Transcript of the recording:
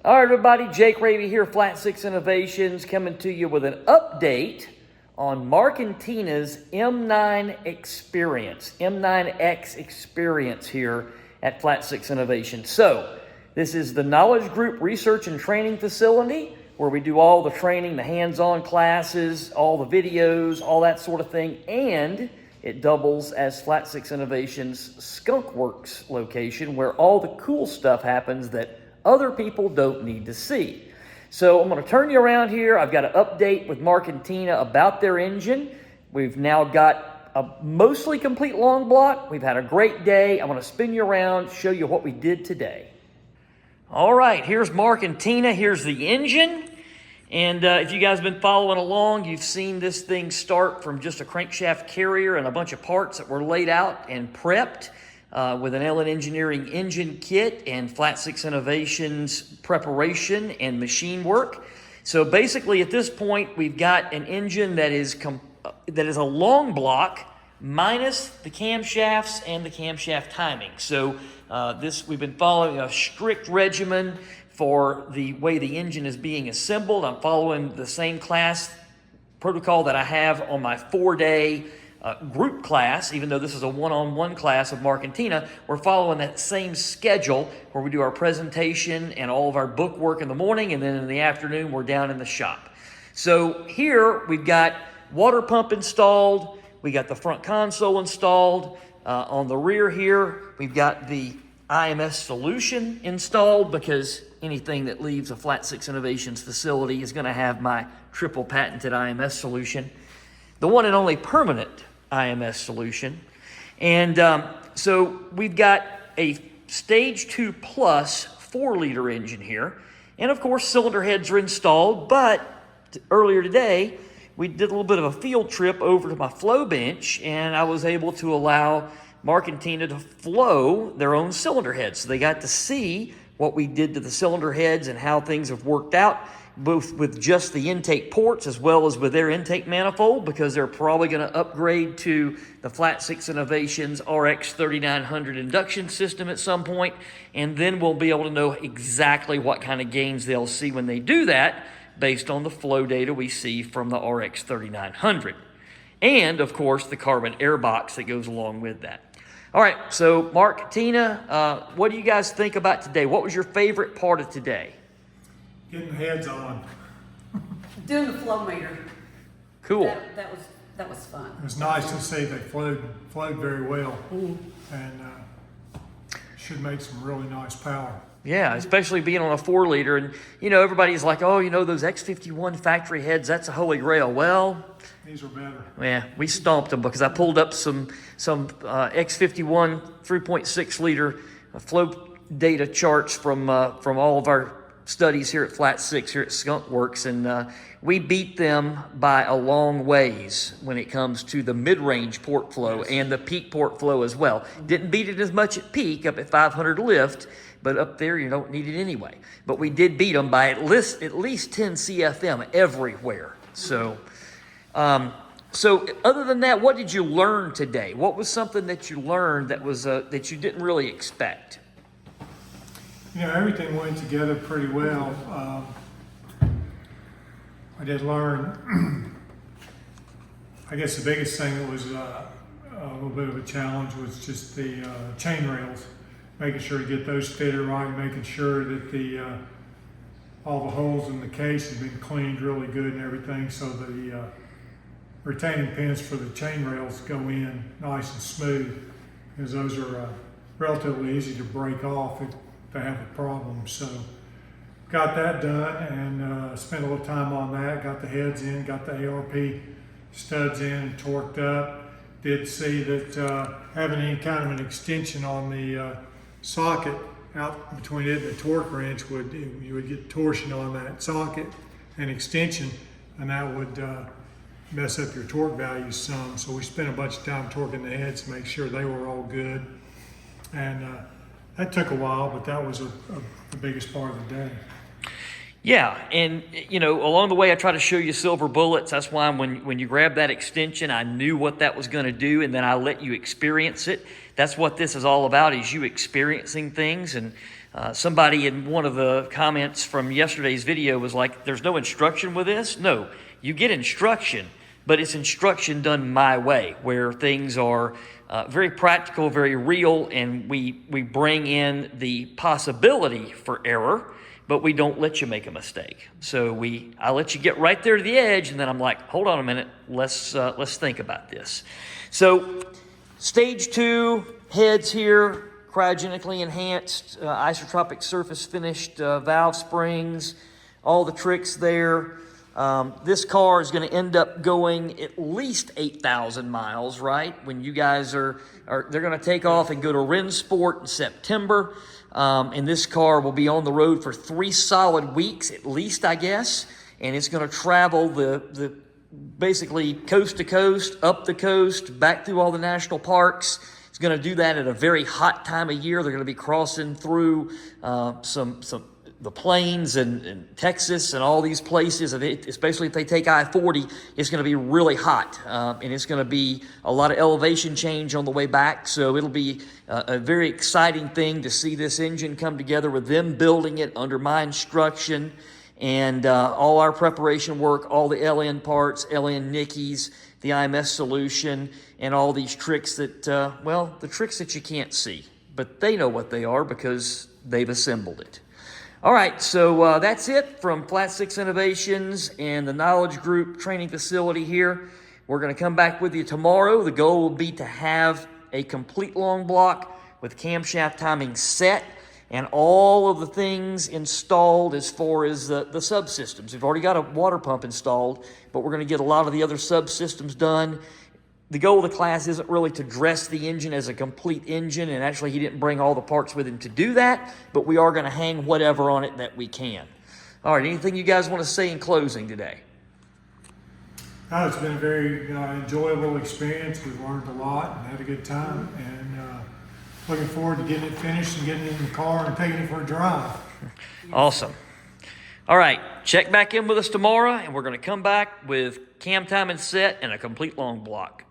All right, everybody, Jake Raby here, Flat 6 Innovations, coming to you with an update on Mark and Tina's M9Xperience, M9Xperience here at Flat 6 Innovations. So, this is the Knowledge Group Research and Training Facility where we do all the training, the hands-on classes, all the videos, all that sort of thing, and it doubles as Flat 6 Innovations Skunk Works location where all the cool stuff happens that other people don't need to see. So I'm going to turn you around here. I've got an update with Mark and Tina about their engine. We've now got a mostly complete long block. We've had a great day. I'm going to spin you around, show you what we did today. All right, here's Mark and Tina. Here's the engine. And if you guys have been following along, you've seen this thing start from just a crankshaft carrier and a bunch of parts that were laid out and prepped. With an Ellen Engineering engine kit and Flat 6 Innovations preparation and machine work. So basically at this point, we've got an engine that is a long block minus the camshafts and the camshaft timing. So we've been following a strict regimen for the way the engine is being assembled. I'm following the same class protocol that I have on my 4-day group class. Even though this is a one-on-one class of Mark and Tina, we're following that same schedule where we do our presentation and all of our book work in the morning, and then in the afternoon we're down in the shop. So here we've got water pump installed, we got the front console installed. On the rear here we've got the IMS solution installed, because anything that leaves a Flat 6 Innovations facility is going to have my triple patented IMS solution, the one and only permanent IMS solution. And so we've got a stage 2 plus 4-liter engine here. And of course, cylinder heads are installed, but earlier today, we did a little bit of a field trip over to my flow bench, and I was able to allow Mark and Tina to flow their own cylinder heads. So they got to see what we did to the cylinder heads and how things have worked out, both with just the intake ports as well as with their intake manifold, because they're probably going to upgrade to the Flat 6 Innovations RX 3900 induction system at some point, and then we'll be able to know exactly what kind of gains they'll see when they do that based on the flow data we see from the RX 3900. And, of course, the carbon air box that goes along with that. All right, so Mark, Tina, what do you guys think about today? What was your favorite part of today? Getting the heads on. Doing the flow meter. Cool. That was fun. It was nice to see they flowed very well, and should make some really nice power. Yeah, especially being on a 4-liter, and everybody's like, oh, those X51 factory heads, that's a holy grail. Well, these are better. Yeah, we stomped them, because I pulled up some X51 3.6 liter flow data charts from all of our studies here at Flat 6 here at Skunk Works, and we beat them by a long ways when it comes to the mid-range port flow and the peak port flow as well. Didn't beat it as much at peak up at 500 lift, but up there you don't need it anyway. But we did beat them by at least 10 CFM everywhere. So other than that, what did you learn today? What was something that you learned that was that you didn't really expect? Everything went together pretty well. I did learn, I guess the biggest thing that was a little bit of a challenge was just the chain rails, making sure to get those fitted right, making sure that all the holes in the case have been cleaned really good and everything, so the retaining pins for the chain rails go in nice and smooth, because those are relatively easy to break off if they have a problem. So got that done, and spent a little time on that, got the heads in, got the ARP studs in and torqued up. Did see that having any kind of an extension on the socket out between it and the torque wrench you would get torsion on that socket and extension, and that would mess up your torque values some. So we spent a bunch of time torquing the heads to make sure they were all good, and that took a while, but that was the biggest part of the day. Yeah, and along the way I try to show you silver bullets. That's why when you grab that extension, I knew what that was going to do, and then I let you experience it. That's what this is all about, is you experiencing things. And Somebody in one of the comments from yesterday's video was like, there's no instruction with this. No, you get instruction, but it's instruction done my way, where things are very practical, very real, and we bring in the possibility for error, but we don't let you make a mistake. So I let you get right there to the edge, and then I'm like, hold on a minute, let's think about this. So stage 2 heads here, cryogenically enhanced, isotropic surface finished valve springs, all the tricks there. This car is going to end up going at least 8,000 miles, right? When you guys they're going to take off and go to Rensport in September. And this car will be on the road for 3 solid weeks, at least, I guess. And it's going to travel the basically coast to coast, up the coast, back through all the national parks. It's going to do that at a very hot time of year. They're going to be crossing through the plains and Texas and all these places, and especially if they take I-40, it's going to be really hot, and it's going to be a lot of elevation change on the way back, so it'll be a very exciting thing to see this engine come together with them building it under my instruction, and all our preparation work, all the LN parts, LN Nickeys, the IMS solution, and all these tricks that, the tricks that you can't see, but they know what they are because they've assembled it. All right, so that's it from Flat 6 Innovations and the Knowledge Group training facility here. We're going to come back with you tomorrow. The goal will be to have a complete long block with camshaft timing set and all of the things installed as far as the subsystems. We've already got a water pump installed, but we're going to get a lot of the other subsystems done. The goal of the class isn't really to dress the engine as a complete engine, and actually he didn't bring all the parts with him to do that, but we are going to hang whatever on it that we can. All right, anything you guys want to say in closing today? It's been a very enjoyable experience. We've learned a lot and had a good time, and looking forward to getting it finished and getting it in the car and taking it for a drive. Awesome. All right, check back in with us tomorrow, and we're going to come back with cam time and set and a complete long block.